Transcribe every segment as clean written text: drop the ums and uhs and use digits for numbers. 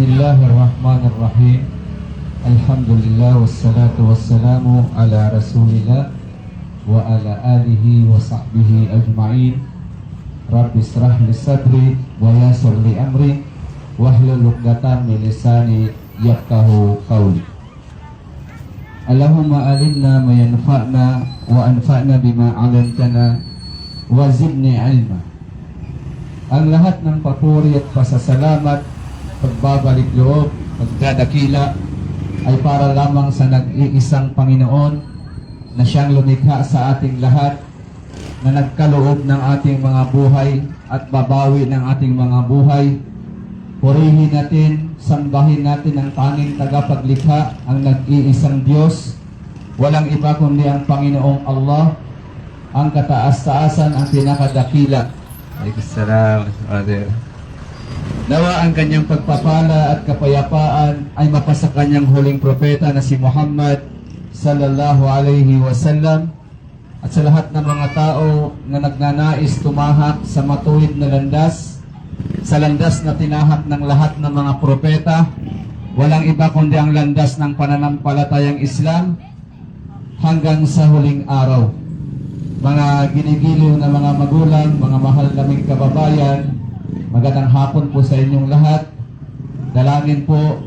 Bismillahirrahmanirrahim. Alhamdulillah wassalatu wassalamu ala Rasulillah wa ala alihi wa sahbihi ajma'in. Rabbi israh li sadri wa yassir li amri wahlul 'uqdatam min lisani yafqahu qawli. Allahumma alimna ma yanfa'na wa anfa'na bima 'allamtana wa zidni 'ilma. Ang lahat ng papuri at pasasalamat, pagbabalik loob, pagdadakila ay para lamang sa nag-iisang Panginoon na siyang lumikha sa ating lahat, na nagkaloob ng ating mga buhay at babawi ng ating mga buhay. Purihin natin, sambahin natin ang tanging tagapaglikha, ang nag-iisang Diyos. Walang iba kundi ang Panginoong Allah, ang kataas-taasan, ang pinakadakila. Waalaikumsalam, Father. Nawa ang kanyang pagpapala at kapayapaan ay mapasa kanyang huling propeta na si Muhammad sallallahu alaihi wasallam, at sa lahat ng mga tao na nagnanais tumahak sa matuwid na landas, sa landas na tinahak ng lahat ng mga propeta. Walang iba kundi ang landas ng pananampalatayang Islam hanggang sa huling araw. Mga ginigiliw na mga magulang, mga mahal naming kababayan, magandang hapon po sa inyong lahat. Dalangin po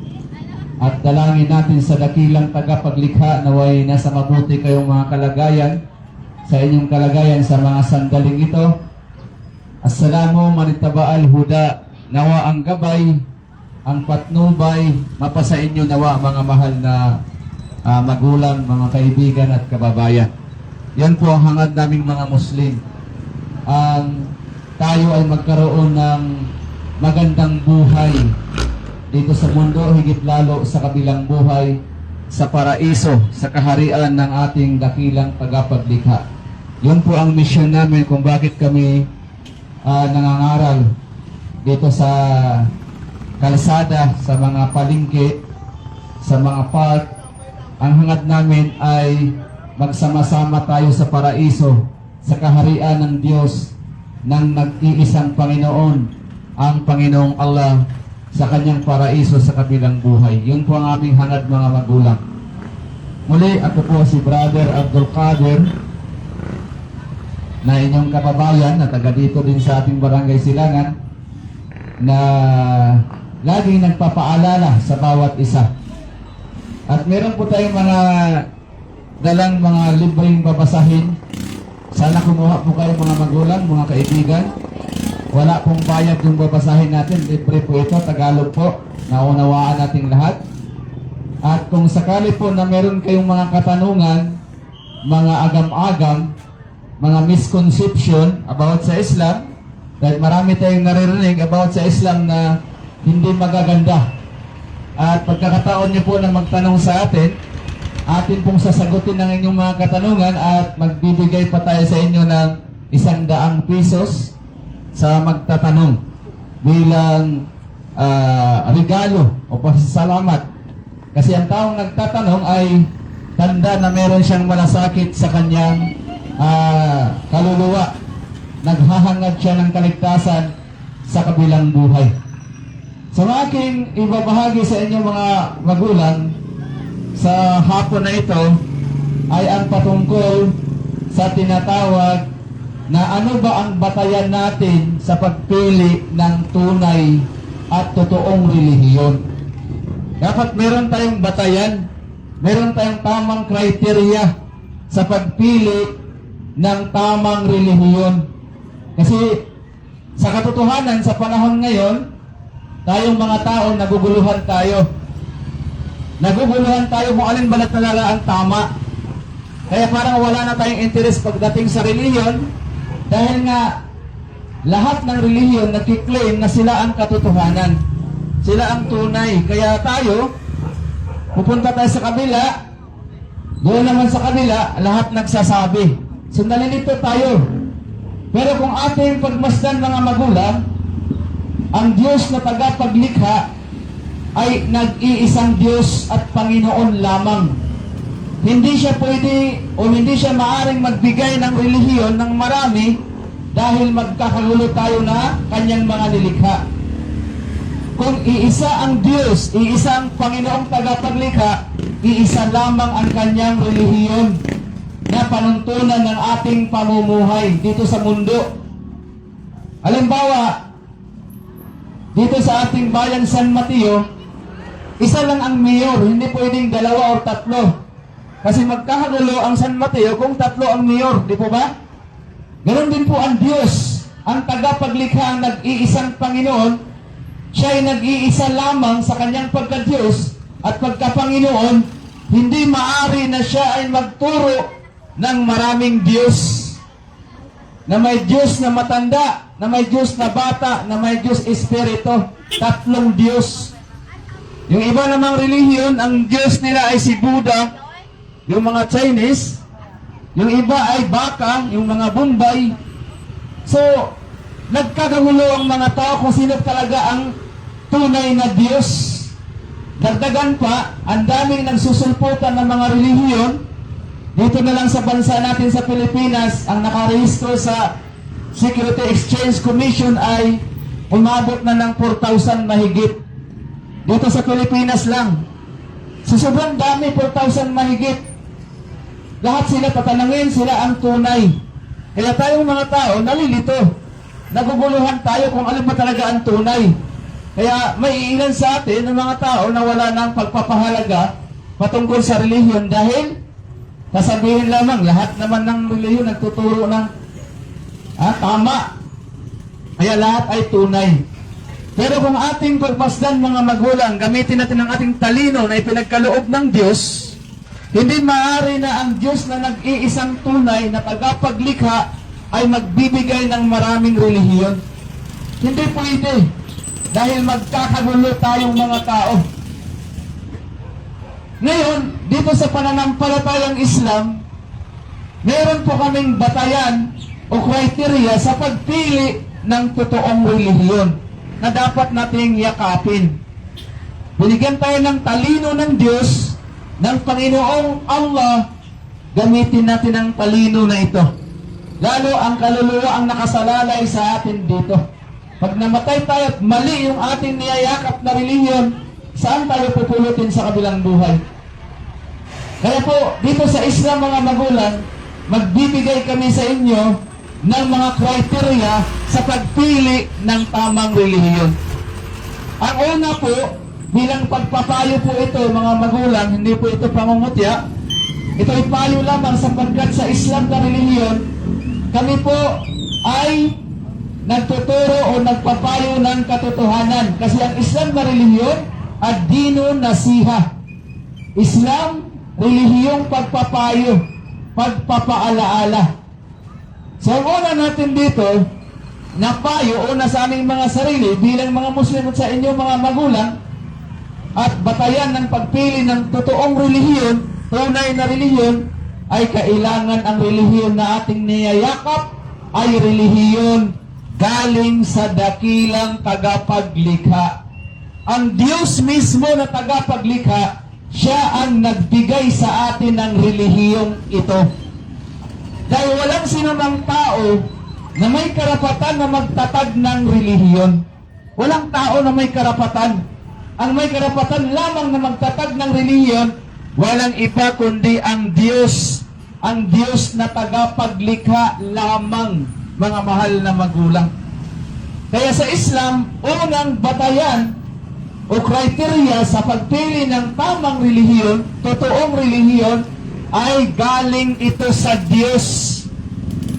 at dalangin natin sa dakilang tagapaglikha naway nasa mabuti kayong mga kalagayan, sa inyong kalagayan sa mga sandaling ito. Assalamu manitaba'al huda. Nawa ang gabay, ang patnubay, mapasa inyo nawa mga mahal na magulang, mga kaibigan at kababayan. Yan po ang hangad naming mga Muslim. Tayo ay magkaroon ng magandang buhay dito sa mundo, higit lalo sa kabilang buhay, sa paraiso, sa kaharian ng ating dakilang tagapaglikha. Yun po ang misyon namin kung bakit kami nangangaral dito sa kalsada, sa mga palengke, sa mga park. Ang hangad namin ay magsama-sama tayo sa paraiso, sa kaharian ng Diyos, ng nag-iisang Panginoon, ang Panginoong Allah, sa kanyang paraiso sa kabilang buhay. Yun po ang aming hangad, mga magulang. Muli, ako po si Brother Abdul Qadir, na inyong kababayan, na taga dito din sa ating barangay Silangan, na laging nagpapaalala sa bawat isa. At meron po tayong mga dalang mga libreng babasahin. Sana kumuha po kayo, mga magulang, mga kaibigan. Wala pong bayad yung babasahin natin. Libre po ito, Tagalog po. Naunawaan nating lahat. At kung sakali po na meron kayong mga katanungan, mga agam-agam, mga misconception about sa Islam, dahil marami tayong naririnig about sa Islam na hindi magaganda. At pagkakataon niyo po na magtanong sa atin pong sasagutin ng inyong mga katanungan, at magbibigay pa tayo sa inyo ng 100 pesos sa magtatanong bilang regalo o pasasalamat. Kasi ang taong nagtatanong ay tanda na meron siyang malasakit sa kanyang kaluluwa. Naghahangad siya ng kaligtasan sa kabilang buhay. Sa aking ibabahagi sa inyo, mga magulang, sa hapon na ito ay ang patungkol sa tinatawag na ano ba ang batayan natin sa pagpili ng tunay at totoong relihiyon. Dapat meron tayong batayan, meron tayong tamang kriteria sa pagpili ng tamang relihiyon. Kasi sa katotohanan, sa panahon ngayon, tayong mga tao, naguguluhan tayo. Naguguluhan tayo kung alin ba na talaga ang tama. Kaya parang wala na tayong interest pagdating sa relihiyon, dahil nga lahat ng relihiyon nagkiklaim na sila ang katotohanan, sila ang tunay. Kaya tayo, pupunta tayo sa kabila, doon naman sa kabila, lahat nagsasabi. Sandali nito tayo. Pero kung ating pagmasdan, mga magulang, ang Diyos na tagapaglikha ay nag-iisang Diyos at Panginoon lamang. Hindi siya pwede o hindi siya maaring magbigay ng relihiyon ng marami dahil magkakagulo tayo na kanyang mga nilikha. kung iisa ang Diyos, iisa ang Panginoong tagapaglikha, iisa lamang ang kanyang relihiyon na panuntunan ng ating pamumuhay dito sa mundo. Halimbawa, dito sa ating bayan San Mateo, isa lang ang mayor, hindi pwedeng dalawa o tatlo. Kasi magkakagulo ang San Mateo kung tatlo ang mayor, di po ba? Ganon din po ang Diyos, ang tagapaglikha, ang nag-iisang Panginoon. Siya ay nag-iisa lamang sa kanyang pagka-Diyos at pagka-Panginoon. Hindi maari na siya ay magturo ng maraming Diyos. Na may Diyos na matanda, na may Diyos na bata, na may Diyos Espiritu. Tatlong Diyos. Yung iba namang relihiyon, ang Diyos nila ay si Buddha, yung mga Chinese. Yung iba ay baka, yung mga Bombay. So, nagkakagulo ang mga tao kung sino talaga ang tunay na Diyos. Dagdagan pa, ang daming nagsusulputan ng mga relihiyon. Dito na lang sa bansa natin sa Pilipinas, ang nakarehistro sa Security Exchange Commission ay umabot na ng 4,000 mahigit. Dito sa Pilipinas lang. So sobrang dami, 4,000 mahigit. Lahat sila tatanungin, sila ang tunay. Kaya tayong mga tao, nalilito. Naguguluhan tayo kung alin ba talaga ang tunay. Kaya may ilan sa atin ng mga tao na wala ng pagpapahalaga patungkol sa relihiyon dahil sasabihin lamang, lahat naman ng relihiyon nagtuturo ng tama. Kaya lahat ay tunay. Pero kung ating pagpasdan mga magulang, gamitin natin ang ating talino na ipinagkaloob ng Diyos, hindi maaari na ang Diyos na nag-iisang tunay na tagapaglikha ay magbibigay ng maraming relihiyon. Hindi pwede. Dahil magkakagulo tayong mga tao. Ngayon, dito sa pananampalatayang Islam, meron po kaming batayan o criteria sa pagpili ng totoong relihiyon na dapat nating yakapin. Binigyan tayo ng talino ng Diyos, ng Panginoong Allah, gamitin natin ang talino na ito. Lalo ang kaluluwa ang nakasalalay sa atin dito. Pag namatay tayo at mali yung ating niyayakap na relihiyon, saan tayo pupulutin sa kabilang buhay? Kaya po, dito sa Islam mga magulang, magbibigay kami sa inyo ng mga criteria sa pagpili ng tamang relihiyon. Ang una po, bilang pagpapayo po ito mga magulang, hindi po ito pangungutya, ito ay payo lamang sapagkat sa Islam na relihiyon, kami po ay nagtuturo o nagpapayo ng katotohanan. Kasi ang Islam na relihiyon, ad-dinu nasiha. Islam, relihiyong pagpapayo, pagpapaalaala. So, ang una natin dito, na payo, una sa aming mga sarili, bilang mga Muslim at sa inyo mga magulang, at batayan ng pagpili ng totoong relihiyon, tunay na relihiyon, ay kailangan ang relihiyon na ating niyayakap ay relihiyon galing sa dakilang tagapaglikha. Ang Diyos mismo na tagapaglikha, siya ang nagbigay sa atin ng relihiyong ito. Dahil walang sinumang tao na may karapatan na magtatag ng relihiyon. Walang tao na may karapatan. Ang may karapatan lamang na magtatag ng relihiyon, walang iba kundi ang Diyos. Ang Diyos na tagapaglikha lamang, mga mahal na magulang. Kaya sa Islam, unang batayan o criteria sa pagpili ng tamang relihiyon, totoong relihiyon, ay galing ito sa Diyos.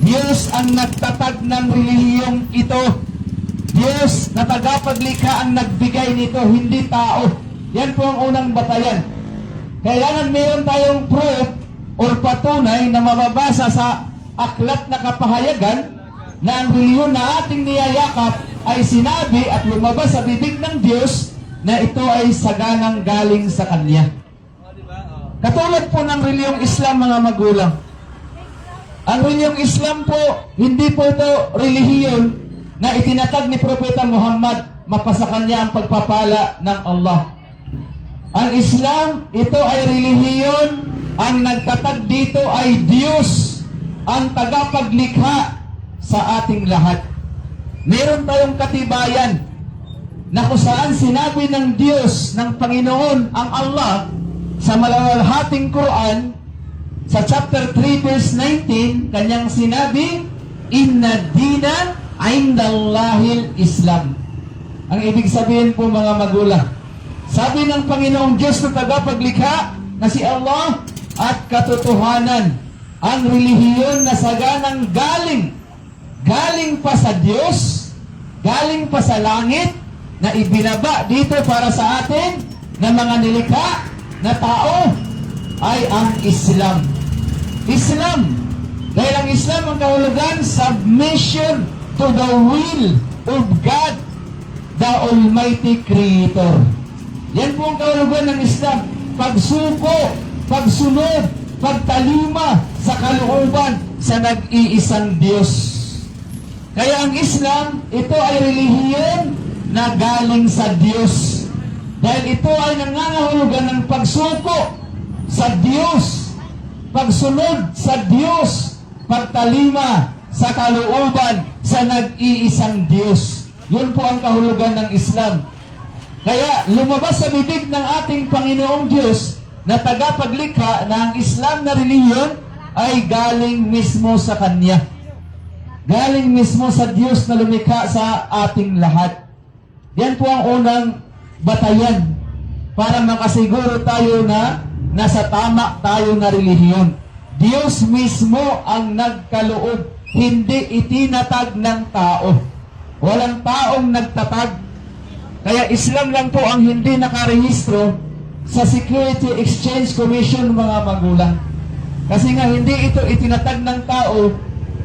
Diyos ang nagtatag ng relihiyong ito. Diyos na tagapaglikha ang nagbigay nito, hindi tao. Yan po ang unang batayan. Kailangan meron tayong proof o patunay na mababasa sa aklat na kapahayagan na ang relihiyon na ating niyayakap ay sinabi at lumabas sa bibig ng Diyos na ito ay saganang galing sa Kanya. Katulad po ng relihiyong Islam, mga magulang. Ang relihiyong Islam po, hindi po ito relihiyon na itinatag ni Propeta Muhammad, mapasa kanya ang pagpapala ng Allah. Ang Islam, ito ay relihiyon, ang nagtatag dito ay Diyos, ang tagapaglikha sa ating lahat. Meron tayong katibayan na kung saan sinabi ng Diyos, ng Panginoon, ang Allah, sa malalhating Quran, sa chapter 3 verse 19, kanyang sinabi, Inna dina indallahil Islam. Ang ibig sabihin po mga magulang, sabi ng Panginoong Diyos na tagapaglikha na si Allah at katotohanan, ang relihiyon na saganang galing pa sa Diyos, galing pa sa langit, na ibinaba dito para sa atin na mga nilikha na tao ay ang Islam. Islam. Dahil ang Islam ang kahulugan, submission to the will of God, the Almighty Creator. Yan po ang kahulugan ng Islam. Pagsuko, pagsunod, pagtalima sa kalooban sa nag-iisang Diyos. Kaya ang Islam, ito ay relihiyon na galing sa Diyos. Dahil ito ay nangangahulugan ng pagsuko sa Diyos, pagsunod sa Diyos, pagtalima sa kalooban sa nag-iisang Diyos. Yun po ang kahulugan ng Islam. Kaya lumabas sa bibig ng ating Panginoong Diyos na tagapaglikha na ang Islam na relihiyon ay galing mismo sa Kanya. Galing mismo sa Diyos na lumikha sa ating lahat. Yan po ang unang batayan para makasiguro tayo na nasa tama tayo na relihiyon. Diyos mismo ang nagkaloob, hindi itinatag ng tao. Walang taong nagtatag. Kaya Islam lang po ang hindi nakarehistro sa Security Exchange Commission, mga magulang. Kasi nga hindi ito itinatag ng tao,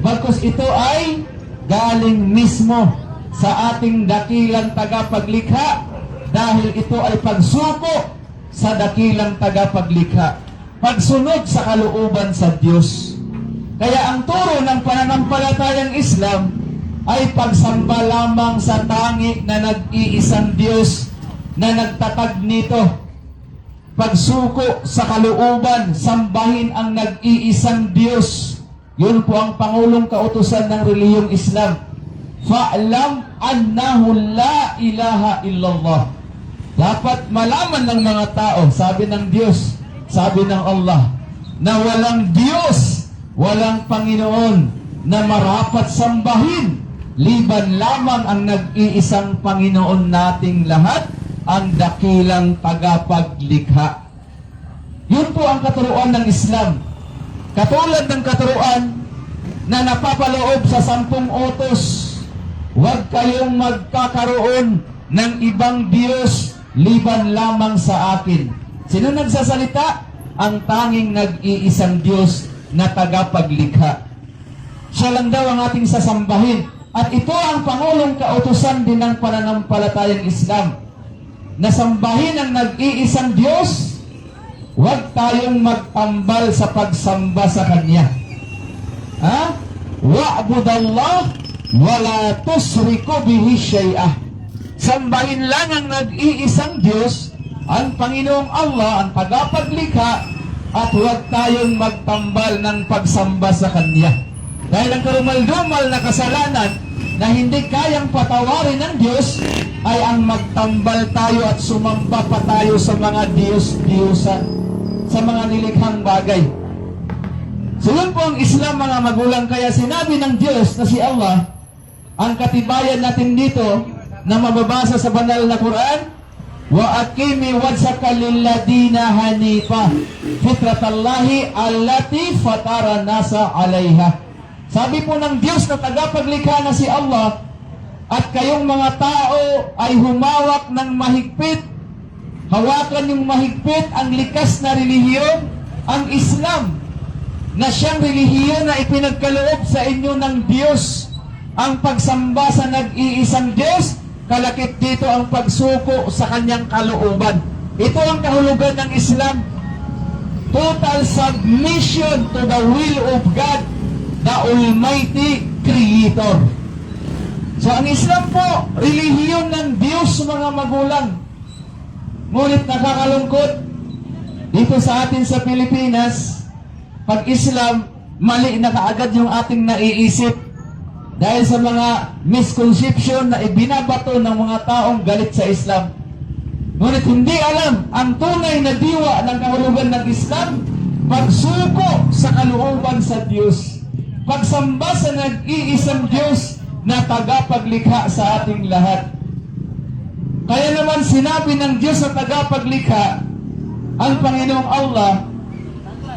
bagkus ito ay galing mismo sa ating dakilang tagapaglikha, dahil ito ay pagsuko sa dakilang tagapaglikha, pagsunod sa kalooban sa Diyos. Kaya ang turo ng pananampalatayang Islam ay pagsamba lamang sa tangi na nag-iisang Diyos na nagtatag nito. Pagsuko sa kalooban, sambahin ang nag-iisang Diyos. Yun po ang pangulong kautusan ng relihiyong Islam. Fa'lam annahu la ilaha illallah. Dapat malaman ng mga tao, sabi ng Diyos, sabi ng Allah, na walang Diyos, walang Panginoon na marapat sambahin, liban lamang ang nag-iisang Panginoon nating lahat, ang dakilang tagapaglikha. Yun po ang katuruan ng Islam. Katulad ng katuruan na napapaloob sa 10 utos, huwag kayong magkakaroon ng ibang Diyos liban lamang sa akin. Sino nagsasalita? Ang tanging nag-iisang Diyos na tagapaglikha. Siya lang daw ang ating sasambahin. At ito ang pangulong kautusan din ng pananampalatayang Islam. Nasambahin ang nag-iisang Diyos, huwag tayong magtambal sa pagsamba sa Kanya. Wa'budallah wala tusriku bihi syai'ah. Sambahin lang ang nag-iisang Diyos, ang Panginoong Allah, ang tagapaglikha, at huwag tayong magtambal ng pagsamba sa Kanya. Dahil ang karumal-dumal na kasalanan na hindi kayang patawarin ng Diyos ay ang magtambal tayo at sumamba pa tayo sa mga Diyos-Diyosan, sa mga nilikhang bagay. So yun po ang Islam, mga magulang. Kaya sinabi ng Diyos na si Allah, ang katibayan natin dito na mababasa sa banal na Quran, wa aqimi wajhaka lilladina hanifa fitratallahi allati fatara nasa 'alaiha. Sabi po ng Diyos na tagapaglikha na si Allah, at kayong mga tao ay humawak ng mahigpit, hawakan yung mahigpit ang likas na relihiyon, ang Islam, na siyang relihiyon na ipinagkaloob sa inyo ng Diyos. Ang pagsamba sa nag-iisang Diyos, kalakip dito ang pagsuko sa Kanyang kalooban. Ito ang kahulugan ng Islam. Total submission to the will of God, the Almighty Creator. So ang Islam po, relihiyon ng Diyos, mga magulang. Ngunit nakakalungkot, dito sa atin sa Pilipinas, pag Islam, mali na kaagad yung ating naiisip. Dahil sa mga misconception na ibinabato ng mga taong galit sa Islam. Ngunit hindi alam ang tunay na diwa ng kahulugan ng Islam, pagsuko sa kalooban sa Diyos, pagsamba sa nag-iisang Diyos na tagapaglikha sa ating lahat. Kaya naman sinabi ng Diyos sa tagapaglikha, ang Panginoong Allah,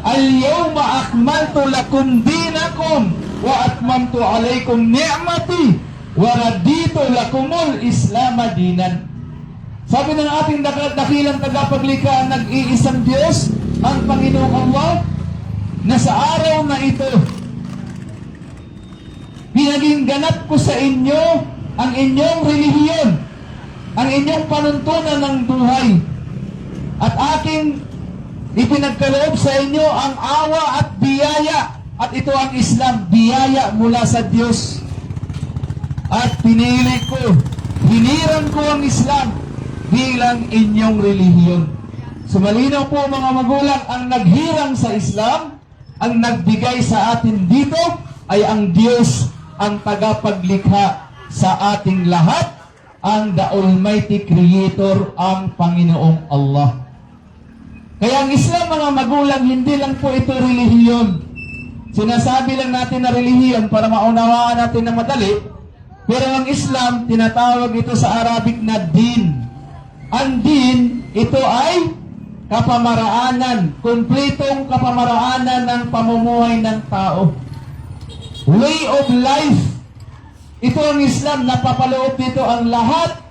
Al-yawma akmaltu lakum dinakum wa atmamtu alaykum ni'mati wa raditu lakumul Islam dinan. Sabi ng ating dakilang tagapaglikha ang nag-iisang Diyos, ang Panginoong Allah, na sa araw na ito, pinaging ganap ko sa inyo ang inyong relihiyon, ang inyong panuntunan ng buhay, at aking ipinagkaloob sa inyo ang awa at biyaya, at ito ang Islam, biyaya mula sa Diyos. At pinili ko, hiniram ko ang Islam bilang inyong relihiyon. Sumalinaw po mga magulang, ang naghirang sa Islam, ang nagbigay sa atin dito, ay ang Diyos, ang tagapaglikha sa ating lahat, ang the Almighty Creator, ang Panginoong Allah. Kaya ang Islam mga magulang, hindi lang po ito relihiyon. Sinasabi lang natin na relihiyon para maunawaan natin na madali, pero ang Islam, tinatawag ito sa Arabic na din. Ang din, ito ay kapamaraanan, kumpletong kapamaraanan ng pamumuhay ng tao. Way of life. Ito ang Islam, napapaloob dito ang lahat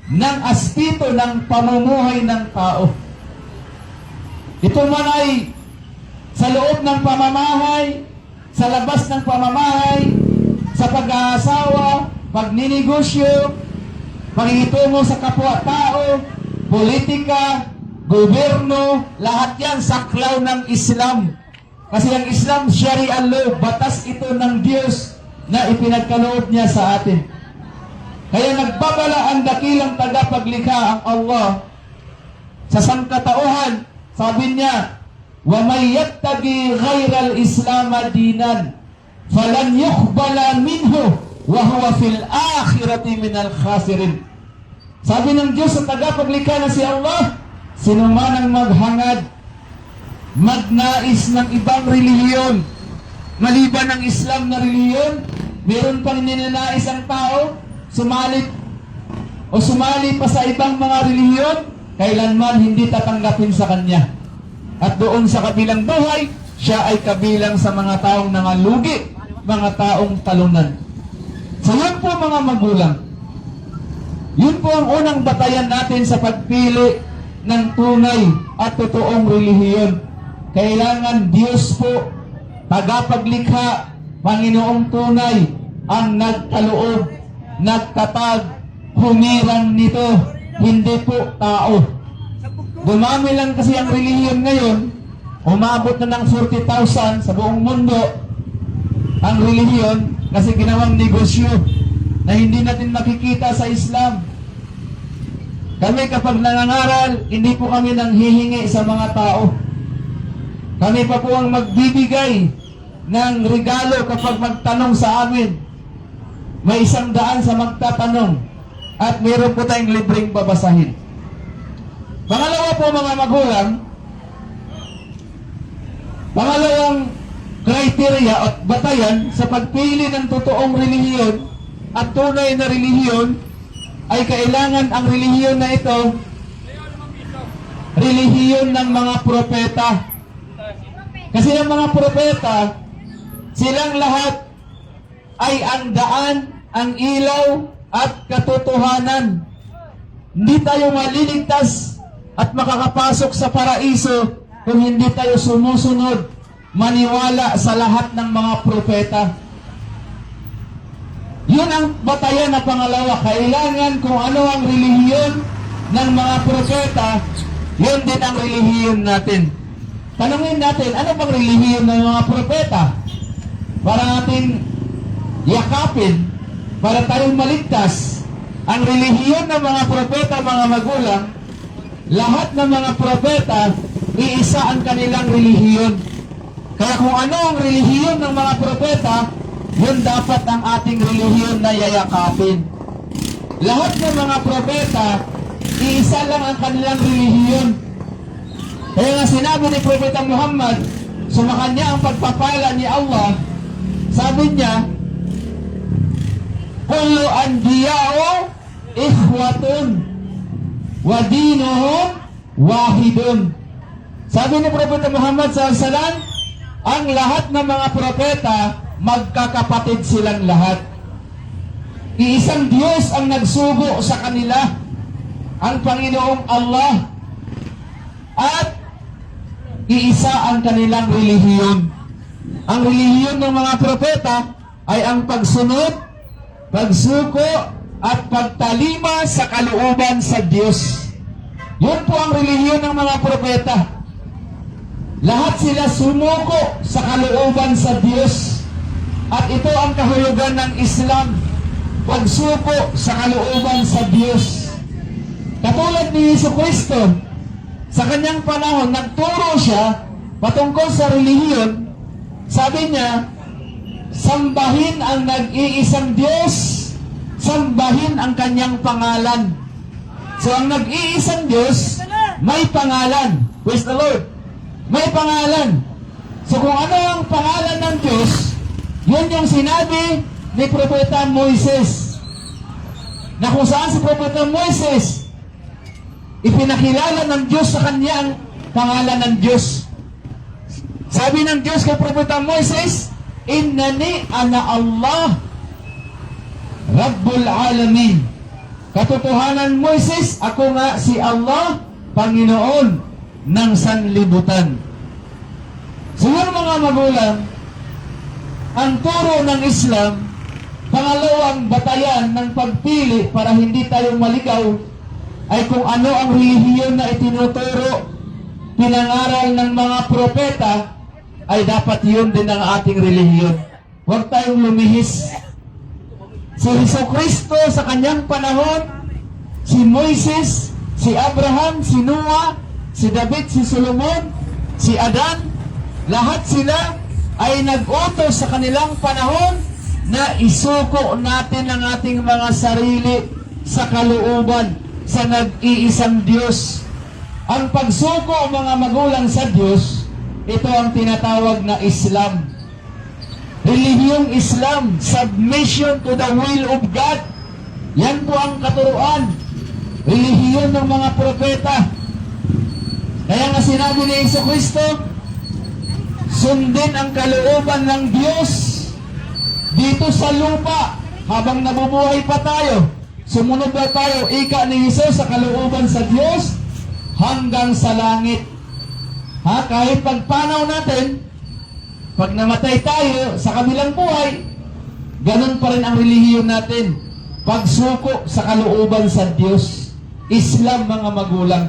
ng aspeto ng pamumuhay ng tao. Ito man ay sa loob ng pamamahay, sa labas ng pamamahay, sa pag-aasawa, pagninegosyo, pakikitungo sa kapwa-tao, politika, gobyerno, lahat yan saklaw ng Islam. Kasi ang Islam, Sharia law, batas ito ng Diyos na ipinagkaloob niya sa atin. Kaya nagbabala ang dakilang tagapaglikha, ang Allah, sa sangkatauhan, sabi niya, وَمَنْ يَتَّقِي غَيْرَ الْإِسْلَامَ دِينًا فَلَنْ يُقْبَلَ مِنْهُ وَهُوَ فِي الْآخِرَةِ مِنَ الْخَاسِرِينَ. Sabi ng Diyos sa tagapaglikha na si Allah, sino man ang maghangad, magnais ng ibang relihiyon, maliban ng Islam na relihiyon, meron pang ninanais ang tao, sumali pa sa ibang mga relihiyon, kailanman hindi tatanggapin sa kanya. At doon sa kabilang buhay, siya ay kabilang sa mga taong nangalugi, mga taong talunan. So yun po mga magulang. Yun po ang unang batayan natin sa pagpili ng tunay at totoong relihiyon. Kailangan Diyos po, tagapaglikha, Panginoong tunay, ang nagkaloob, nagtatag, humirang nito, hindi po tao. Dumami lang kasi ang relihiyon ngayon, umabot na ng 40,000 sa buong mundo ang relihiyon kasi ginawang negosyo na hindi natin makikita sa Islam. Kami kapag nangangaral, hindi po kami nanghihingi sa mga tao. Kami pa po ang magbibigay ng regalo kapag magtanong sa amin. May 100 sa magtatanong at meron po tayong libreng babasahin. Pangalawa po mga magulang, pangalawang kriteria at batayan sa pagpili ng totoong relihiyon at tunay na relihiyon ay kailangan ang relihiyon na ito, relihiyon ng mga propeta. Kasi ang mga propeta, silang lahat ay ang daan, ang ilaw at katotohanan. Hindi tayo maliligtas at makakapasok sa paraiso kung hindi tayo sumusunod, maniwala sa lahat ng mga propeta. Yun ang batayan na pangalawa. Kailangan kung ano ang relihiyon ng mga propeta, yun din ang relihiyon natin. Tanungin natin, ano bang relihiyon ng mga propeta? Para natin yakapin, para tayong maligtas. Ang relihiyon ng mga propeta, mga magulang, lahat ng mga propeta, iisa ang kanilang relihiyon. Kaya kung ano ang relihiyon ng mga propeta, Yun dapat ang ating relihiyon na yayakapin. Lahat ng mga propeta, iisa lang ang kanilang relihiyon. Kaya nga sinabi ni Propeta Muhammad, sumakanya ang pagpapala ni Allah, sabi niya, kullu anbiya'u ikhwatun wa dinuhum wahidun. Sabi ni Propeta Muhammad SAW, ang lahat ng mga propeta, magkakapatid silang lahat. Iisang Diyos ang nagsugo sa kanila, ang Panginoong Allah, at iisa ang kanilang relihiyon. Ang relihiyon ng mga propeta ay ang pagsunod, pagsuko, at pagtalima sa kalooban sa Diyos. Yun po ang relihiyon ng mga propeta. Lahat sila sumuko sa kalooban sa Diyos. At ito ang kahulugan ng Islam, pagsuko sa kalooban sa Diyos. Katulad ni Jesucristo, sa kanyang panahon, nagturo siya patungkol sa relihiyon. Sabi niya, sambahin ang nag-iisang Diyos, sambahin ang kanyang pangalan. So ang nag-iisang Diyos, may pangalan. Praise the Lord. May pangalan. So kung ano ang pangalan ng Diyos, yun yung sinabi ni Propeta Moises. Na kung saan si Propeta Moises, ipinakilala ng Diyos sa kanyang pangalan ng Diyos. Sabi ng Diyos kay Propeta Moises, innani ana Allah, Rabbul Alamin. Katotohanan, Moises, ako nga si Allah, Panginoon ng sanlibutan. Siguro mga magulang, ang turo ng Islam, pangalawang batayan ng pagpili para hindi tayo maligaw, ay kung ano ang relihiyon na itinuturo, pinangaral ng mga propeta, ay dapat yun din ang ating relihiyon. Huwag tayong lumihis. Si Jesucristo sa kanyang panahon, si Moises, si Abraham, si Noah, si David, si Solomon, si Adan, lahat sila ay nag-utos sa kanilang panahon na isuko natin ang ating mga sarili sa kalooban sa nag-iisang Diyos. Ang pagsuko, mga magulang, sa Diyos, ito ang tinatawag na Islam. Relihiyong Islam, submission to the will of God. Yan po ang katuruan. Relihiyon ng mga propeta. Kaya nga sinabi ni Jesucristo, sundin ang kalooban ng Diyos dito sa lupa habang nabubuhay pa tayo. Sumunod ba tayo, ika ni Jesus, sa kalooban sa Diyos hanggang sa langit. Kahit pagpanaw natin, pag namatay tayo sa kabilang buhay, ganun pa rin ang relihiyon natin. Pagsuko sa kalooban sa Diyos. Islam, mga magulang.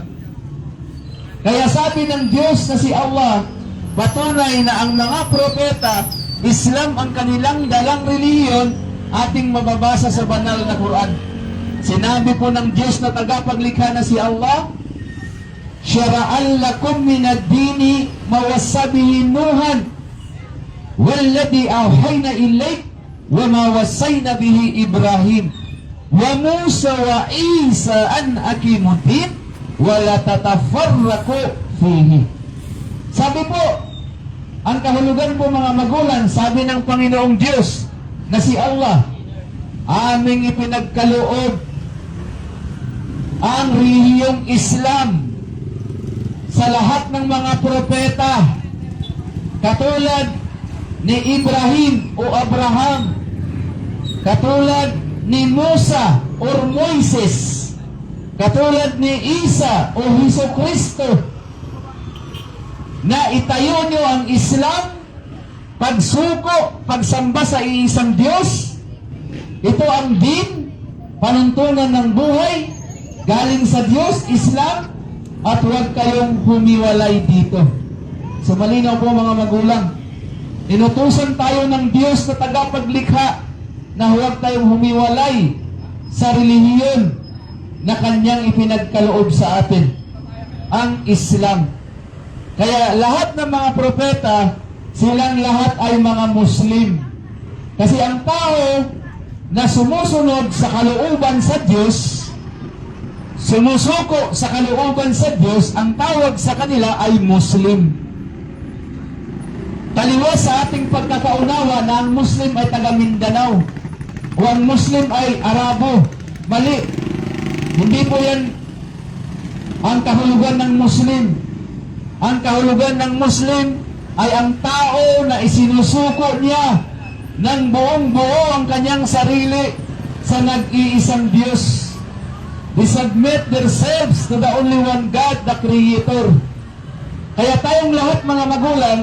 Kaya sabi ng Diyos na si Allah, patunay na ang mga propeta, Islam ang kanilang dalang relihiyon, ating mababasa sa banal na Quran. Sinabi po ng Diyos na tagapaglikha na si Allah, syara'an lakum minad-dini mawassabihi Nuhan walladhi awhayna ilayk wa mawasayna bihi Ibrahim wa Musa wa Isa an aqimuddin wa la tatafarraqu fihi. Sabi po, ang kahulugan po, mga magulang, sabi ng Panginoong Diyos na si Allah, aming ipinagkaloob ang relihiyong Islam sa lahat ng mga propeta, katulad ni Ibrahim o Abraham, katulad ni Musa or Moises, katulad ni Isa o Jesucristo, na itayo nyo ang Islam, pagsuko, pagsamba sa iisang Diyos. Ito ang din, panuntunan ng buhay, galing sa Diyos, Islam, at huwag kayong humiwalay dito. So malinaw po, mga magulang, inutusan tayo ng Diyos na tagapaglikha na huwag tayong humiwalay sa relihiyon na kanyang ipinagkaloob sa atin, ang Islam. Kaya lahat ng mga propeta, silang lahat ay mga Muslim. Kasi ang tao na sumusunod sa kalooban sa Diyos, sumusuko sa kalooban sa Diyos, ang tawag sa kanila ay Muslim. Taliwas sa ating pagkakaunawa na ang Muslim ay taga Mindanao o ang Muslim ay Arabo. Mali. Hindi po yan ang kahulugan ng Muslim. Ang kahulugan ng Muslim ay ang tao na isinusuko niya ng buong buo ang kanyang sarili sa nag-iisang Diyos. They submit themselves to the only one God, the Creator. Kaya tayong lahat mga magulang,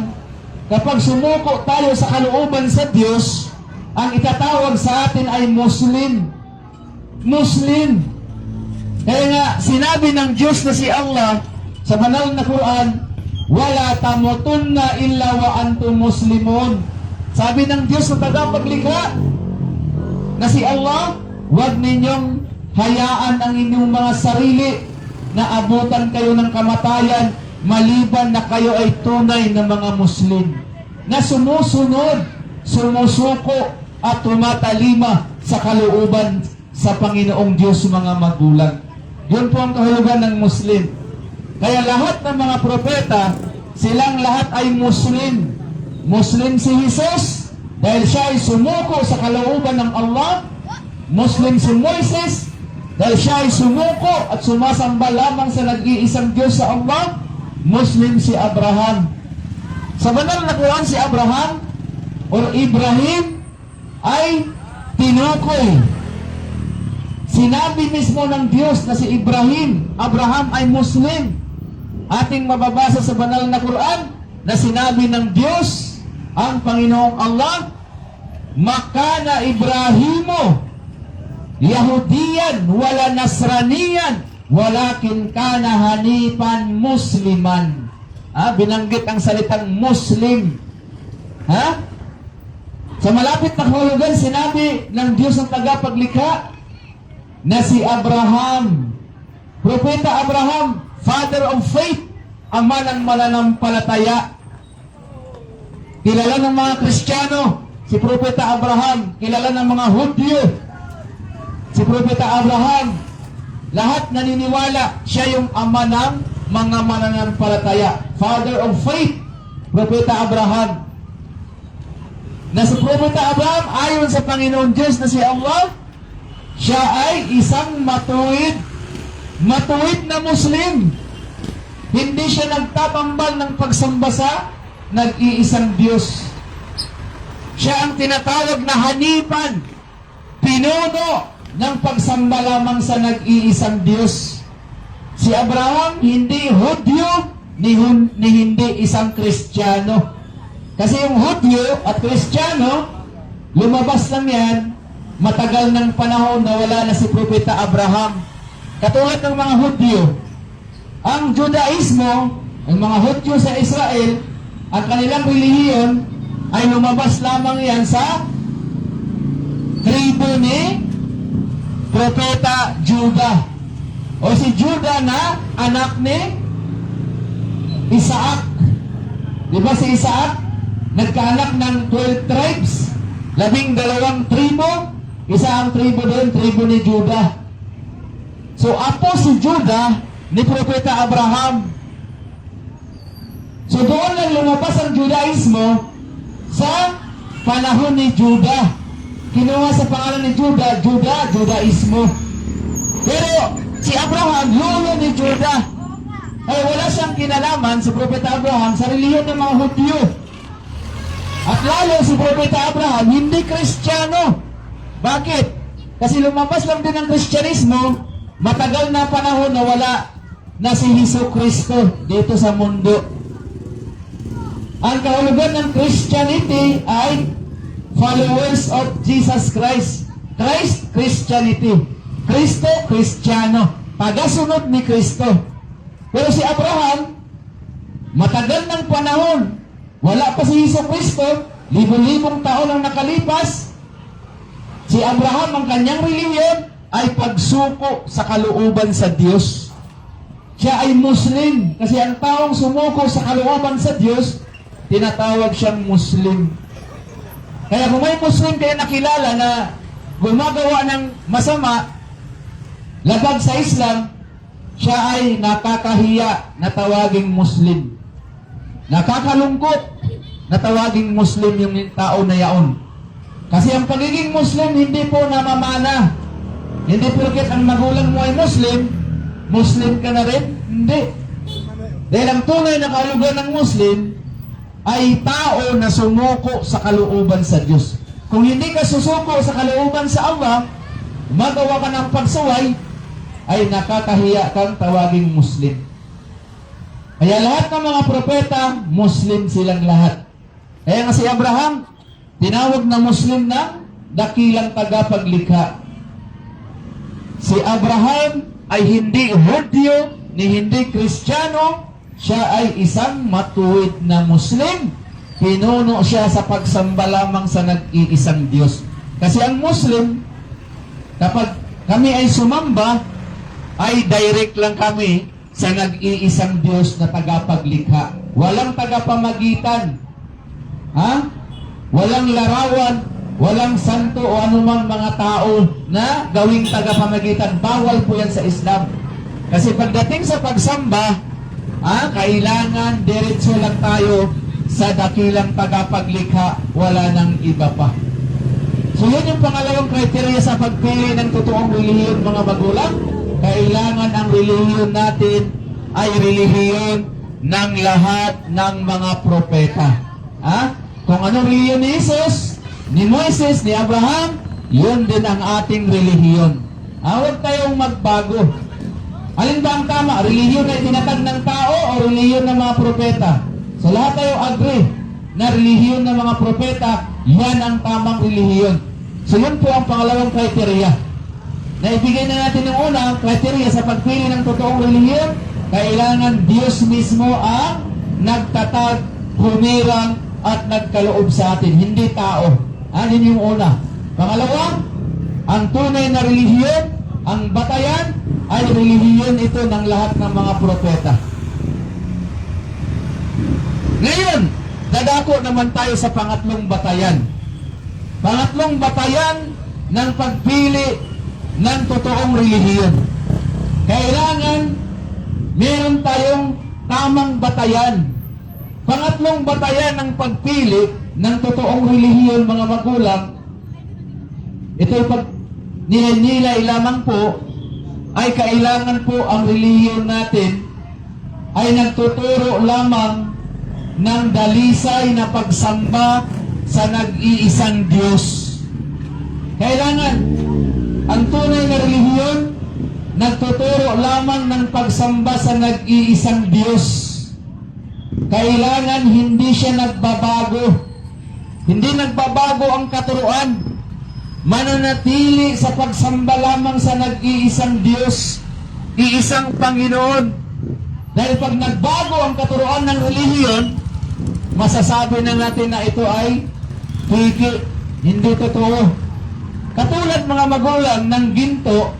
kapag sumuko tayo sa kalooban sa Diyos, ang itatawag sa atin ay Muslim. Muslim. Kaya nga, sinabi ng Diyos na si Allah sa banal na Quran, wala tamutunna illa wa antum muslimun. Sabi ng Diyos sa tagapaglikha na si Allah, huwag ninyong hayaan ang inyong mga sarili na abutan kayo ng kamatayan maliban na kayo ay tunay na mga Muslim na sumusunod, sumusuko at tumatalima sa kalooban sa Panginoong Diyos mga magulang. Yun po ang kahulugan ng Muslim. Kaya lahat ng mga propeta, silang lahat ay Muslim. Muslim si Jesus dahil siya ay sumuko sa kalooban ng Allah. Muslim si Moises dahil siya ay sumuko at sumasamba lamang sa nag-iisang Diyos sa Allah. Muslim si Abraham. Sa banal na Quran, si Abraham o Ibrahim ay tinukoy. Sinabi mismo ng Diyos na si Abraham ay Muslim. Ating mababasa sa banal na Quran na sinabi ng Diyos, ang Panginoong Allah, makana Ibrahimo Yahudiyan wala Nasraniyan walakin kana hanifan musliman. Binanggit ang salitang Muslim. Sa malapit na kahulugan, sinabi ng Diyos ang tagapaglikha na si Abraham, Propeta Abraham, father of faith, ama ng mananampalataya. Kilala ng mga Kristiyano, si Propeta Abraham. Kilala ng mga Hudyo, si Propeta Abraham. Lahat naniniwala siya yung ama ng mga mananampalataya. Father of faith, Propeta Abraham. Na si Propeta Abraham, ayon sa Panginoon Diyos na si Allah, siya ay isang matuwid na Muslim. Hindi siya nagtatambal ng pagsamba sa nag-iisang Diyos. Siya ang tinatawag na hanifan, pinuno ng pagsamba lamang sa nag-iisang Diyos. Si Abraham, hindi Hudyo, ni hindi isang Kristiyano. Kasi yung Hudyo at Kristiyano, lumabas lang yan, matagal ng panahon na wala na si Propeta Abraham. Katulad ng mga Hudyo, ang Judaismo, ang mga Hudyo sa Israel, ang kanilang relihiyon ay lumabas lamang yan sa tribo ni Propeta Judah. O si Judah na anak ni Isaac. Di ba si Isaac? Nagkaanak ng 12 tribes, 12 tribo. Isa ang tribo doon, tribo ni Judah. So, apo si Judah ni Propeta Abraham. So, doon lang lumabas ang Judaismo sa panahon ni Judah. Kinuha sa pangalan ni Judah, Judaismo. Pero, si Abraham, lolo ni Judah. Ay, wala siyang kinalaman si Propeta Abraham sa relihiyon ng mga Hudyo. At lalo si Propeta Abraham, hindi Kristiyano. Bakit? Kasi lumabas lang din ang Kristyanismo, matagal na panahon na wala na si Hesus Kristo dito sa mundo. Ang kahulugan ng Christianity ay followers of Jesus Christ. Christ, Christianity. Kristo, Kristiyano. Pagasunod ni Kristo. Pero si Abraham, matagal ng panahon, wala pa si Hesus Kristo, libo-libong taon ang nakalipas. Si Abraham, ang kanyang relihiyon ay pagsuko sa kalooban sa Diyos. Siya ay Muslim kasi ang taong sumuko sa kalooban sa Diyos, tinatawag siyang Muslim. Kaya kung may Muslim kayo nakilala na gumagawa ng masama, labag sa Islam, siya ay nakakahiya na tawaging Muslim. Nakakalungkot na tawaging Muslim yung tao na yaon. Kasi ang pagiging Muslim hindi po namamana. Hindi porket ang magulang mo ay Muslim, Muslim ka na rin? Hindi. Dahil ang tunay na kahulugan ng Muslim ay tao na sumuko sa kalooban sa Diyos. Kung hindi ka susuko sa kalooban sa Allah, magawa ka ng pagsuway, ay nakakahiya kang tawaging Muslim. Kaya lahat ng mga propeta, Muslim silang lahat. Kaya nga si Abraham, tinawag na Muslim ng dakilang tagapaglikha. Si Abraham ay hindi Hudyo, ni hindi Kristiyano, siya ay isang matuwid na Muslim. Pinuno siya sa pagsamba lamang sa nag-iisang Diyos. Kasi ang Muslim, kapag kami ay sumamba, ay direct lang kami sa nag-iisang Diyos na tagapaglikha. Walang tagapamagitan. Ha? Walang larawan, walang santo o anumang mga tao na gawing tagapamagitan. Bawal po yan sa Islam. Kasi pagdating sa pagsamba, kailangan diretso lang tayo sa dakilang tagapaglikha, wala nang iba pa. So yun yung pangalawang kriteria sa pagpili ng totoong relihiyon, mga magulang. Kailangan ang relihiyon natin ay relihiyon ng lahat ng mga propeta. Kung anong relihiyon ni Jesus, ni Moises, ni Abraham, yun din ang ating relihiyon. Huwag tayong magbago. Alin ba ang tama? Relihiyon na itinatag ng tao o relihiyon ng mga propeta? So lahat tayo agree na relihiyon ng mga propeta, yan ang tamang relihiyon. So yun po ang pangalawang kriteria. Naibigay na natin yung una, kriteria sa pagpili ng totoong relihiyon, kailangan Diyos mismo ang nagtatag, humirang, at nagkaloob sa atin, hindi tao. Yun yung una. Pangalawa, ang tunay na relihiyon, ang batayan, ay relihiyon ito ng lahat ng mga propeta. Ngayon, dadako naman tayo sa pangatlong batayan. Pangatlong batayan ng pagpili ng totoong relihiyon. Kailangan meron tayong tamang batayan. Pangatlong batayan ng pagpili ng totoong relihiyon, mga magulang, ito'y pag nilay lamang po, ay kailangan po ang relihiyon natin ay nagtuturo lamang ng dalisay na pagsamba sa nag-iisang Diyos. Kailangan ang tunay na relihiyon nagtuturo lamang ng pagsamba sa nag-iisang Diyos. Kailangan hindi siya nagbabago. Hindi nagbabago ang katuruan. Mananatili sa pagsamba lamang sa nag-iisang Diyos, iisang Panginoon. Dahil pag nagbago ang katuruan ng relihiyon, masasabi na natin na ito ay piki, hindi totoo. Katulad, mga magulang, ng ginto,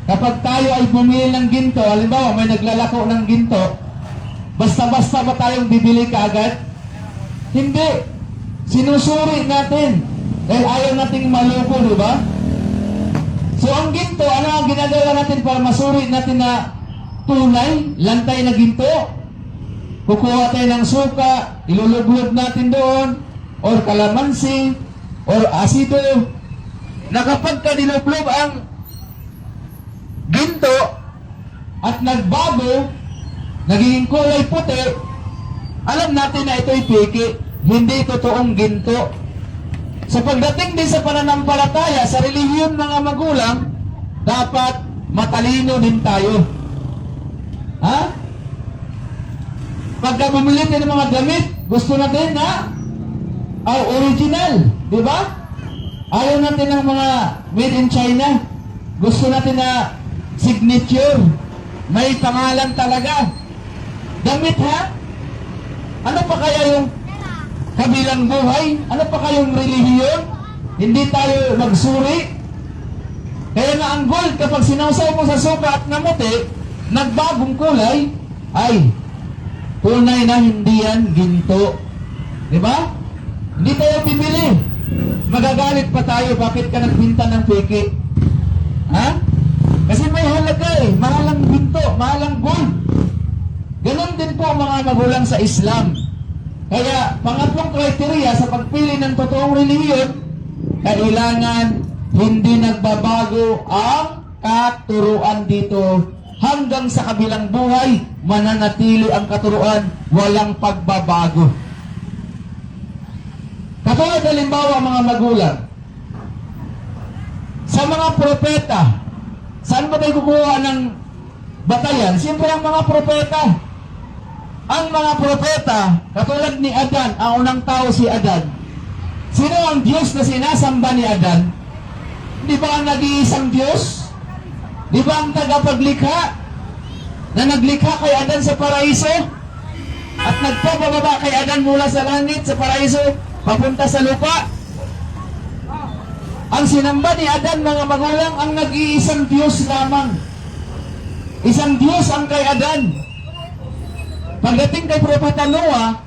kapag tayo ay bumili ng ginto, halimbawa may naglalako ng ginto, basta-basta ba tayong bibili kaagad? Hindi. Sinusuri natin. Dahil ayaw nating maloko, di ba? So ang ginto, ano ang ginagawa natin para masuri natin na tunay, lantay na ginto? Kukuha tayo ng suka, ilulublob natin doon, or kalamansi, or asido, na kapag ka nilublob ang ginto at nagbago, nagiging kulay puti, alam natin na ito'y piki, hindi totoong ginto. So pagdating din sa pananampalataya, sa relihiyon, mga magulang, dapat matalino din tayo. Pagka bumili tayo ng mga damit, gusto natin na original, di ba? Ayaw natin ng mga made in China. Gusto natin na signature. May pangalan talaga. Damit, ha? Ano pa kaya yung kabilang buhay? Ano pa kayong relihiyon? Hindi tayo magsuri. Kaya nga ang gold, kapag sinawsaw mo sa suka at namuti, nagbagong kulay, ay tunay na hindi yan ginto. Diba? Hindi tayo bibili. magagalit pa tayo, bakit ka nagpinta ng peke? Ha? Kasi may halaga mahalang ginto, mahalang gold. Ganon din po mga magulang sa Islam. Kaya, pangatlong kriteria sa pagpili ng totoong relihiyon, kailangan hindi nagbabago ang katuruan dito. Hanggang sa kabilang buhay, mananatili ang katuruan, walang pagbabago. Katulad halimbawa mga magulang, sa mga propeta, saan ba tayo kukuha ng batayan? Siyempre ang mga propeta. Ang mga propeta, katulad ni Adan, ang unang tao si Adan. Sino ang Diyos na sinasamba ni Adan? Di ba ang nag-iisang Diyos? Di ba ang tagapaglikha na naglikha kay Adan sa paraiso? At nagpababa kay Adan mula sa langit sa paraiso, papunta sa lupa? Ang sinamba ni Adan, mga magulang, ang nag-iisang Diyos lamang. Isang Diyos ang kay Adan. Pagdating kay Propeta Noah,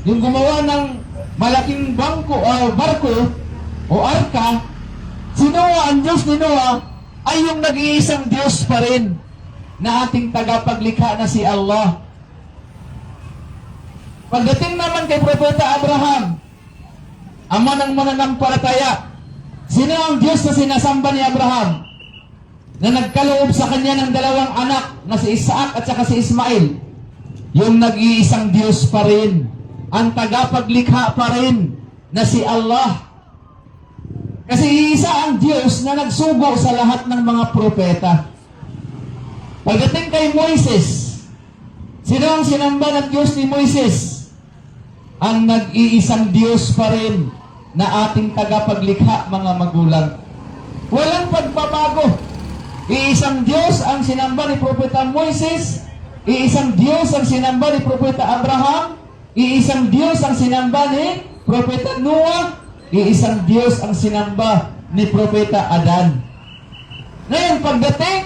yung gumawa ng malaking barko o arka, si Noah, ang Diyos ni Noah, ay yung nag-iisang Diyos pa rin na ating tagapaglikha na si Allah. Pagdating naman kay Propeta Abraham, ama ng mananampalataya, sino ang Diyos na sinasamba ni Abraham na nagkaloob sa kanya ng dalawang anak na si Isaac at saka si Ismail? Yung nag-iisang Diyos pa rin, ang tagapaglikha pa rin na si Allah. Kasi isa ang Diyos na nagsugo sa lahat ng mga propeta. Pagdating kay Moises, sino ang sinamba ng Diyos ni Moises? Ang nag-iisang Diyos pa rin na ating tagapaglikha, mga magulang. Walang pagbabago. Iisang Diyos ang sinamba ni Propeta Moises, iisang Diyos ang sinamba ni Propeta Abraham, iisang Diyos ang sinamba ni Propeta Noah, iisang Diyos ang sinamba ni Propeta Adan. Ngayon, pagdating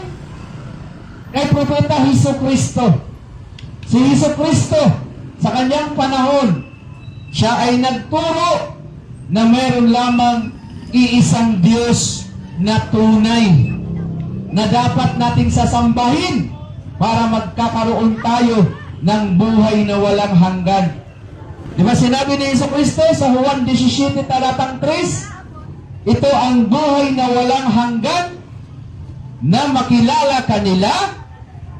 kay Propeta Jesucristo, si Jesucristo, sa kanyang panahon, siya ay nagturo na mayroon lamang iisang Diyos na tunay na dapat nating sasambahin para magkakaroon tayo ng buhay na walang hanggan. Di ba sinabi ni Jesucristo sa Juan 17 talatang 3, ito ang buhay na walang hanggan, na makilala kanila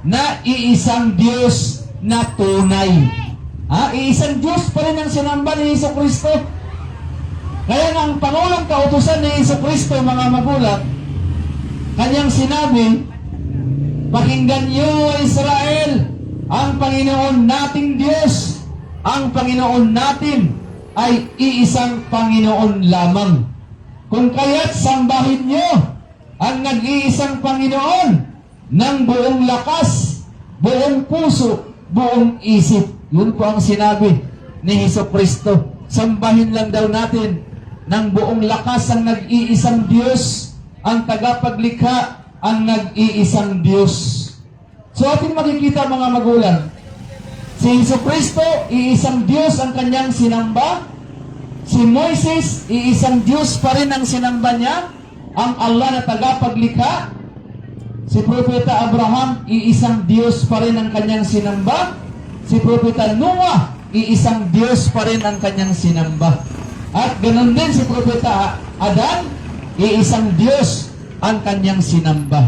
na iisang Diyos na tunay. Iisang Diyos pa rin ang sinamba ni Jesucristo. Kaya ang Pangulong Kautusan ni Jesucristo, mga magulang, kanyang sinabi, pakinggan niyo, Israel, ang Panginoon nating Diyos, ang Panginoon natin ay iisang Panginoon lamang. Kung kaya't sambahin niyo ang nag-iisang Panginoon ng buong lakas, buong puso, buong isip. Yun po ang sinabi ni Jesucristo. Sambahin lang daw natin ng buong lakas ang nag-iisang Diyos, ang tagapaglikha, ang nag-iisang Diyos. So ating makikita, mga magulang, si Jesucristo, iisang Diyos ang kanyang sinamba. Si Moises, iisang Diyos pa rin ang sinamba niya, ang Allah na tagapaglikha. Si Propeta Abraham, iisang Diyos pa rin ang kanyang sinamba. Si Propeta Noah, iisang Diyos pa rin ang kanyang sinamba. At ganoon din si Propeta Adan, iisang Diyos ang kanyang sinamba.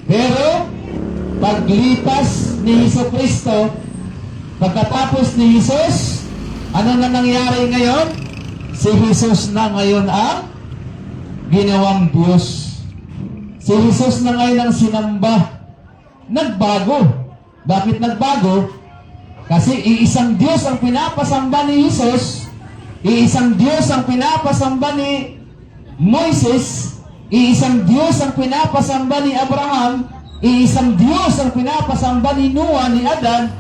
Pero paglipas ni Jesucristo, pagkatapos ni Jesus, ano na nangyari ngayon? Si Jesus na ngayon ang ginawang Diyos. Si Jesus na ngayon ang sinamba. Nagbago. Bakit nagbago? Kasi iisang Diyos ang pinapasamba ni Jesus, iisang Diyos ang pinapasamba ni Moises, iisang Diyos ang pinapasamba ni Abraham, iisang Diyos ang pinapasamba ni Noah, ni Adan.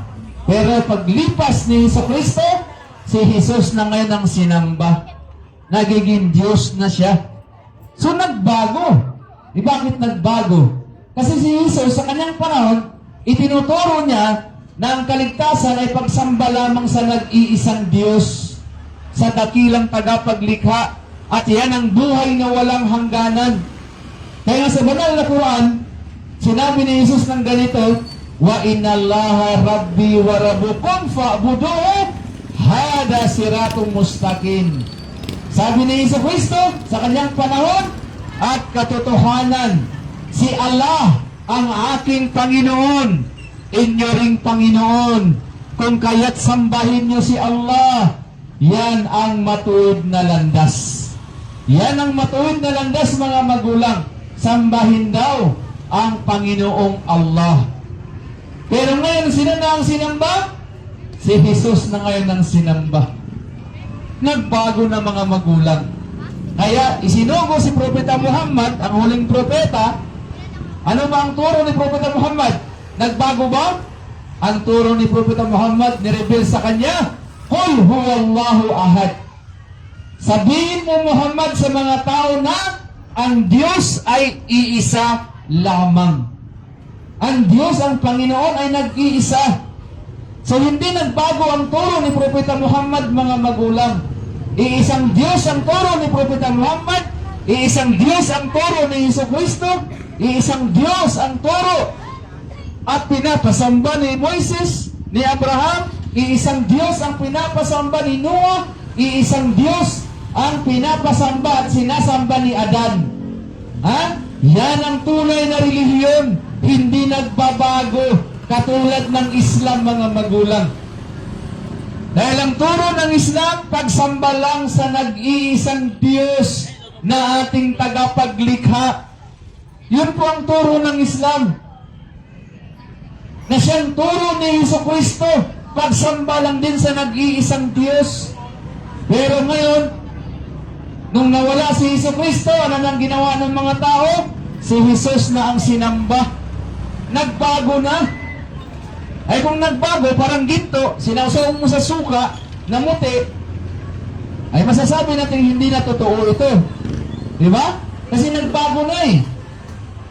Pero paglipas ni Jesucristo, si Jesus na ngayon ang sinamba. Nagiging Diyos na siya. So nagbago. Bakit nagbago? Kasi si Jesus sa kanyang panahon, itinuturo niya na ang kaligtasan ay pagsamba lamang sa nag-iisang Diyos, sa dakilang tagapaglikha, At yan ang buhay na walang hangganan. Kaya nga sa banal na Quran, sinabi ni Jesus ng ganito, wa innallaha rabbi wa rabbukum fa'buduhu hada siratun mustaqim. Sabi ni Hesus Kristo sa kanyang panahon at katotohanan, si Allah ang aking Panginoon, inyo ring Panginoon. Kung kaya't sambahin niyo si Allah, yan ang matuwid na landas. Yan ang matuwid na landas, mga magulang. Sambahin daw ang Panginoong Allah. Pero ngayon, sino na ang sinamba? Si Jesus na ngayon ang sinamba. Nagbago na, mga magulang. Kaya isinugo si Propeta Muhammad, ang huling propeta. Ano ba ang turo ni Propeta Muhammad? Nagbago ba? Ang turo ni Propeta Muhammad, nireveal sa kanya, Qul huwallahu ahad. Sabihin mo, Muhammad, sa mga tao na ang Diyos ay iisa lamang. Ang Diyos, ang Panginoon ay nag-iisa. So hindi nagbago ang turo ni Propeta Muhammad, mga magulang. Iisang Diyos ang turo ni Propeta Muhammad, iisang Diyos ang turo ni Hesus Kristo, iisang Diyos ang turo at pinapasamba ni Moises, ni Abraham, iisang Diyos ang pinapasamba ni Noah, iisang Diyos ang pinapasamba at sinasamba ni Adan. Ha? Yan ang tunay na relihiyon, hindi nagbabago, katulad ng Islam, mga magulang. Dahil ang turo ng Islam, pagsamba lang sa nag-iisang Diyos na ating tagapaglikha. Yun po ang turo ng Islam. Na siyang turo ni Hesus Kristo, pagsamba lang din sa nag-iisang Diyos. Pero ngayon, nung nawala si Hesus Kristo, ano nang ginawa ng mga tao? Si Jesus na ang sinamba. Nagbago na. Ay kung nagbago, parang ginto, sinausaw mo sa suka, namuti, ay masasabi natin hindi na totoo ito. Di ba? Kasi nagbago na eh.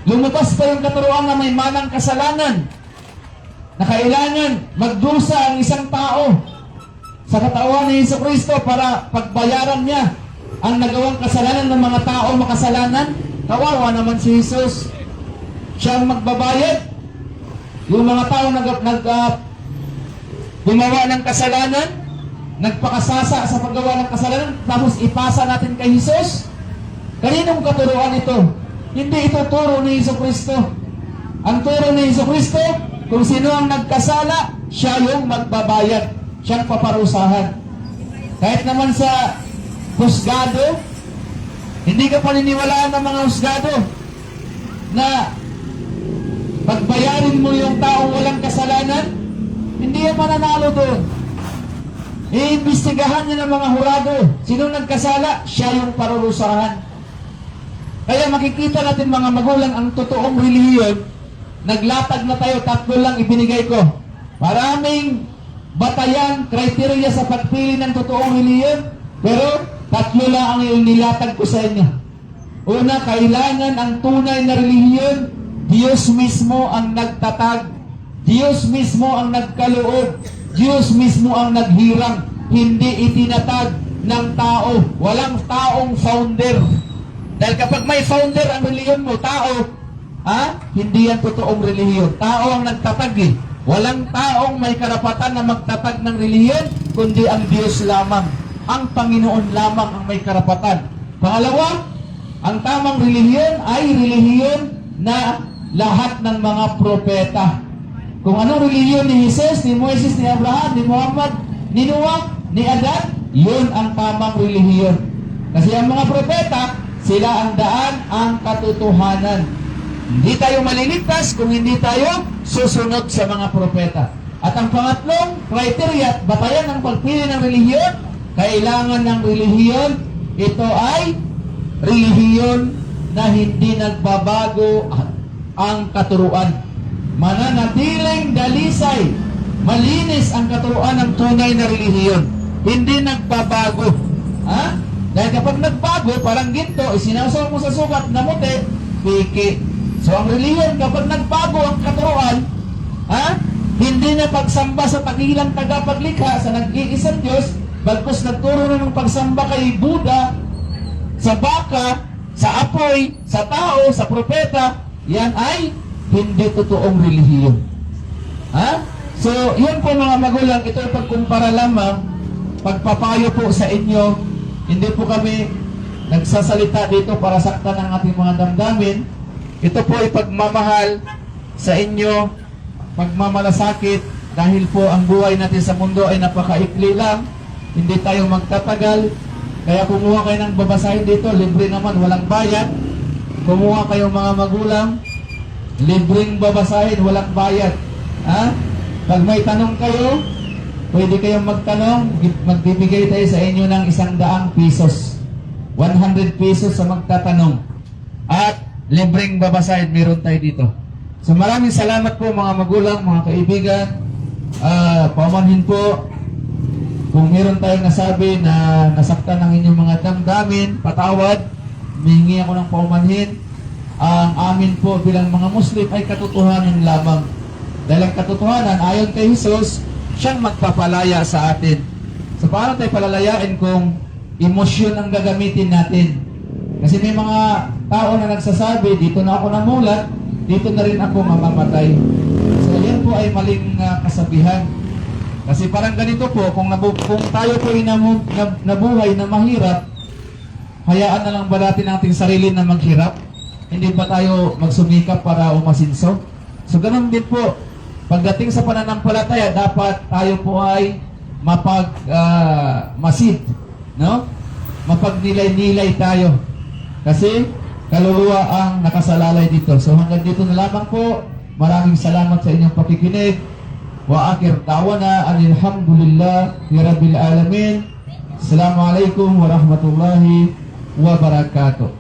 Lumabas pa yung katuruan na may manang kasalanan, na kailangan magdusa ang isang tao sa katawan ni Hesus Kristo para pagbayaran niya ang nagawang kasalanan ng mga tao makasalanan. Kawawa naman si Jesus. Siya ang magbabayad. Yung mga tao gumawa ng kasalanan, nagpakasasa sa paggawa ng kasalanan, tapos ipasa natin kay Jesus. Kaninong katuruan ito? Hindi ito turo ni Hesus Kristo. Ang turo ni Hesus Kristo, kung sino ang nagkasala, siya yung magbabayad. Siyang paparusahan. Kahit naman sa husgado, hindi ka paniniwalaan ng mga husgado na pagbayarin mo yung taong walang kasalanan, hindi yan mananalo doon. Iimbestigahan niya ng mga hurado. Sino nagkasala? Siya yung parurusahan. Kaya makikita natin, mga magulang, ang totoong relihiyon. Naglatag na tayo, 3 lang ibinigay ko. Maraming batayan, kriteria sa pagpili ng totoong relihiyon, pero 3 lang ang nilatag ko sa inyo. Una, kailangan ang tunay na relihiyon, Diyos mismo ang nagtatag, Diyos mismo ang nagkaloob, Diyos mismo ang naghirang, hindi itinatag ng tao. Walang taong founder. Dahil kapag may founder ang relihiyon mo, tao, hindi yan totoong relihiyon. Tao ang nagtatag eh. Walang taong may karapatan na magtatag ng relihiyon, kundi ang Diyos lamang. Ang Panginoon lamang ang may karapatan. Pangalawa, ang tamang relihiyon ay relihiyon na lahat ng mga propeta. Kung anong relihiyon ni Jesus, ni Moises, ni Abraham, ni Muhammad, ni Noah, ni Adan, yun ang tamang relihiyon. Kasi ang mga propeta, sila ang daan, ang katotohanan. Hindi tayo maliligtas kung hindi tayo susunod sa mga propeta. At ang pangatlong criteria at batayan ng pagpili ng relihiyon, kailangan ng relihiyon, ito ay relihiyon na hindi nagbabago ang katuruan. Mananatiling dalisay, malinis ang katuruan ng tunay na relihiyon. Hindi nagbabago. Dahil kapag nagbago, parang ginto, isinausaw mo sa sukat, namuti, piki. So ang relihiyon, kapag nagbago ang katuruan, hindi na pagsamba sa tagilang tagapaglikha, sa nag-iisang Diyos, bagkus nagturo na ng pagsamba kay Buddha, sa baka, sa apoy, sa tao, sa propeta, yan ay hindi totoong relihiyon. Ha? So, yun po mga magulang, ito ay pagkumpara lamang, pagpapayo po sa inyo, hindi po kami nagsasalita dito para saktan ang ating mga damdamin. Ito po ay pagmamahal sa inyo, pagmamalasakit, dahil po ang buhay natin sa mundo ay napakaikli lang, hindi tayo magtatagal. Kaya kumuha kayo ng babasahin dito, libre naman, walang bayad. Kumuha kayo mga magulang, libreng babasahin, walang bayad. Ha? Pag may tanong kayo, pwede kayong magtanong, magbibigay tayo sa inyo ng 100 pesos. 100 pesos sa magtatanong. At libreng babasahin, meron tayo dito. So maraming salamat po mga magulang, mga kaibigan. Paumanhin po, kung meron tayong nasabi na nasaktan ng inyong mga damdamin, patawad, humingi ako ng paumanhin. Ang amin po bilang mga Muslim ay katotohanan lamang. Dahil ang katotohanan, ayon kay Jesus, siyang magpapalaya sa atin. So paano tayo palalayain kung emosyon ang gagamitin natin? Kasi may mga tao na nagsasabi, dito na ako namulat, dito na rin ako mamamatay. So yan po ay maling kasabihan. Kasi parang ganito po, kung tayo po ay nabuhay na mahirap, hayaan na lang ba natin ang ating sarili na maghirap? Hindi ba tayo magsumikap para umasinso? So ganun din po, pagdating sa pananampalataya, dapat tayo po ay masid, no? Mapagnilay-nilay tayo. Kasi kaluluwa ang nakasalalay dito. So hanggang dito na lamang po. Maraming salamat sa inyong pakikinig. Wa akhir da'wana alhamdulillah rabbil alamin. Assalamualaikum warahmatullahi wabarakatuh.